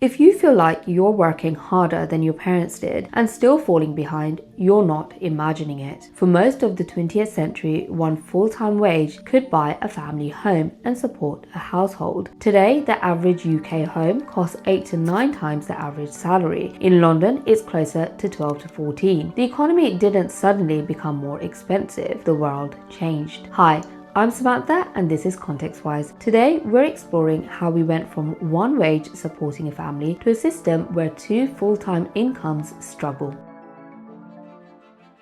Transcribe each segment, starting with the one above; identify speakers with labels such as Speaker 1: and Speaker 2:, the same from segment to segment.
Speaker 1: If you feel like you're working harder than your parents did and still falling behind, you're not imagining it. For most of the 20th century, one full-time wage could buy a family home and support a household. Today, the average UK home costs 8 to 9 times the average salary. In London, it's closer to 12 to 14. The economy didn't suddenly become more expensive. The world changed. Hi, I'm Samantha and this is Context Wise. Today we're exploring how we went from one wage supporting a family to a system where two full-time incomes struggle.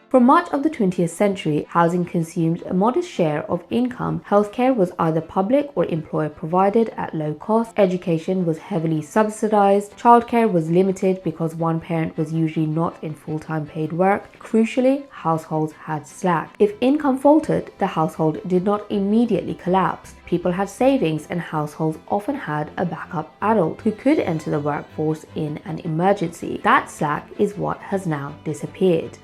Speaker 1: For much of the 20th century, housing consumed a modest share of income. Healthcare was either public or employer provided at low cost. Education was heavily subsidized. Childcare was limited because one parent was usually not in full-time paid work. Crucially, households had slack. If income faltered, the household did not immediately collapse. People had savings and households often had a backup adult who could enter the workforce in an emergency. That slack is what has now disappeared.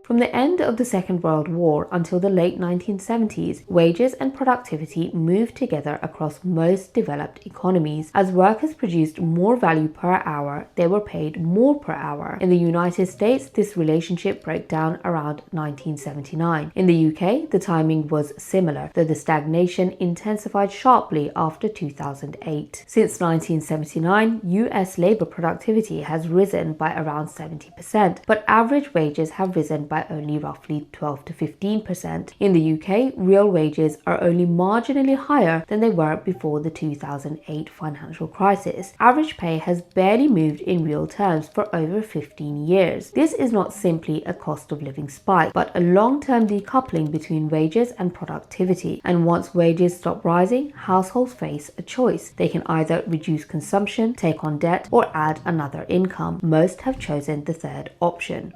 Speaker 1: From the end of the Second World War until the late 1970s, wages and productivity moved together across most developed economies. As workers produced more value per hour, they were paid more per hour. In the United States, this relationship broke down around 1979. In the UK, the timing was similar, though the stagnation intensified sharply after 2008. Since 1979, US labor productivity has risen by around 70%, but average wages have risen by only roughly 12 to 15%. In the UK, real wages are only marginally higher than they were before the 2008 financial crisis. Average pay has barely moved in real terms for over 15 years. This is not simply a cost of living spike, but a long-term decoupling between wages and productivity. And once wages stop rising, households face a choice. They can either reduce consumption, take on debt, or add another income. Most have chosen the third option.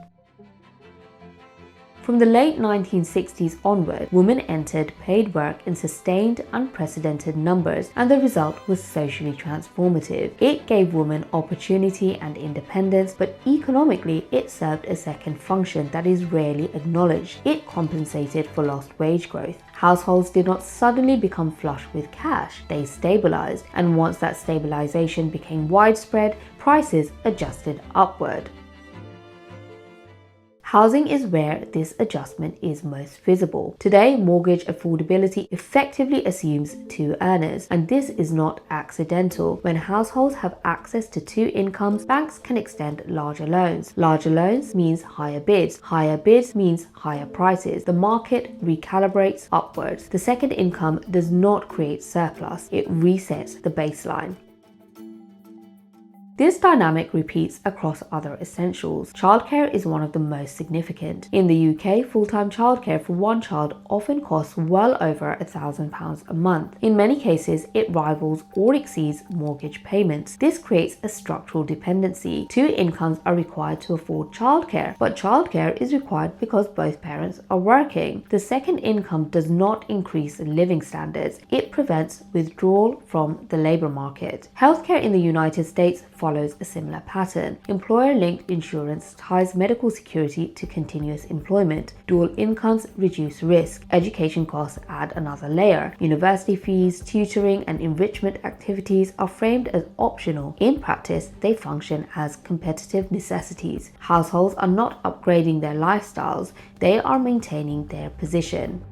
Speaker 1: From the late 1960s onward, women entered paid work in sustained, unprecedented numbers, and the result was socially transformative. It gave women opportunity and independence, but economically, it served a second function that is rarely acknowledged. It compensated for lost wage growth. Households did not suddenly become flush with cash, they stabilized, and once that stabilization became widespread, prices adjusted upward. Housing is where this adjustment is most visible. Today, mortgage affordability effectively assumes two earners, and this is not accidental. When households have access to two incomes, banks can extend larger loans. Larger loans means higher bids. Higher bids means higher prices. The market recalibrates upwards. The second income does not create surplus, it resets the baseline. This dynamic repeats across other essentials. Childcare is one of the most significant. In the UK, full-time childcare for one child often costs well over £1,000 a month. In many cases, it rivals or exceeds mortgage payments. This creates a structural dependency. Two incomes are required to afford childcare, but childcare is required because both parents are working. The second income does not increase living standards. It prevents withdrawal from the labour market. Healthcare in the United States follows a similar pattern. Employer-linked insurance ties medical security to continuous employment. Dual incomes reduce risk. Education costs add another layer. University fees, tutoring, and enrichment activities are framed as optional. In practice, they function as competitive necessities. Households are not upgrading their lifestyles, they are maintaining their position.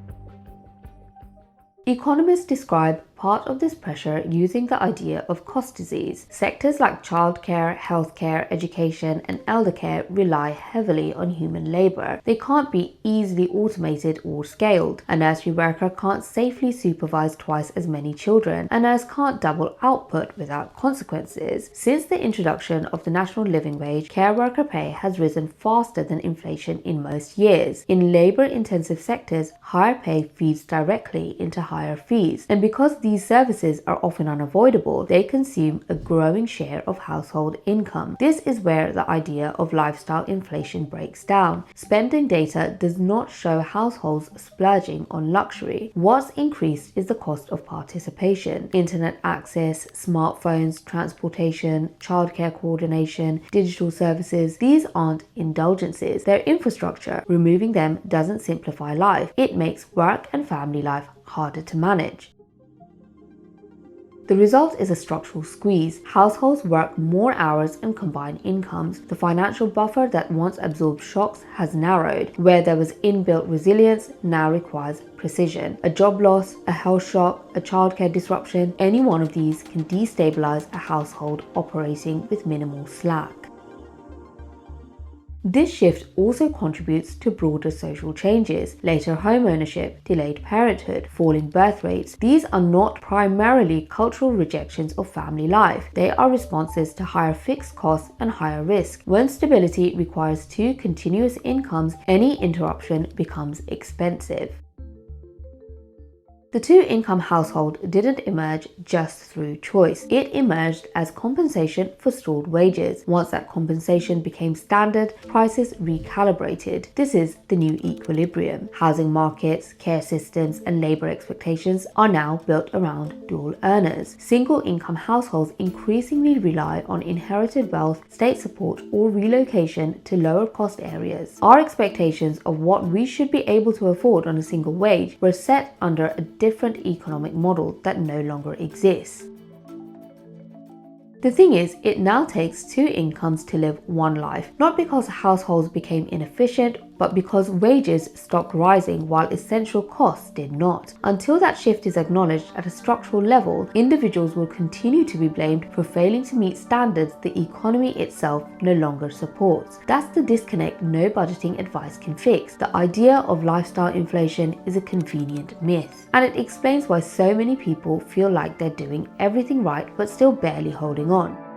Speaker 1: Economists describe part of this pressure using the idea of cost disease. Sectors like childcare, healthcare, education, and elder care rely heavily on human labor. They can't be easily automated or scaled. A nursery worker can't safely supervise twice as many children. A nurse can't double output without consequences. Since the introduction of the national living wage, care worker pay has risen faster than inflation in most years. In labor-intensive sectors, higher pay feeds directly into higher fees, and because these services are often unavoidable, they consume a growing share of household income. This is where the idea of lifestyle inflation breaks down. Spending data does not show households splurging on luxury. What's increased is the cost of participation. Internet access, smartphones, transportation, childcare coordination, digital services. These aren't indulgences, they're infrastructure. Removing them doesn't simplify life. It makes work and family life harder to manage. The result is a structural squeeze. Households work more hours and combine incomes. The financial buffer that once absorbed shocks has narrowed. Where there was inbuilt resilience now requires precision. A job loss, a health shock, a childcare disruption, any one of these can destabilize a household operating with minimal slack. This shift also contributes to broader social changes: later home ownership, delayed parenthood, falling birth rates. These are not primarily cultural rejections of family life. They are responses to higher fixed costs and higher risk. When stability requires two continuous incomes, any interruption becomes expensive. The two-income household didn't emerge just through choice. It emerged as compensation for stalled wages. Once that compensation became standard, prices recalibrated. This is the new equilibrium. Housing markets, care systems, and labor expectations are now built around dual earners. Single-income households increasingly rely on inherited wealth, state support, or relocation to lower-cost areas. Our expectations of what we should be able to afford on a single wage were set under a different economic model that no longer exists. The thing is, it now takes two incomes to live one life, not because households became inefficient, but because wages stopped rising while essential costs did not. Until that shift is acknowledged at a structural level, individuals will continue to be blamed for failing to meet standards the economy itself no longer supports. That's the disconnect no budgeting advice can fix. The idea of lifestyle inflation is a convenient myth, and it explains why so many people feel like they're doing everything right but still barely holding on.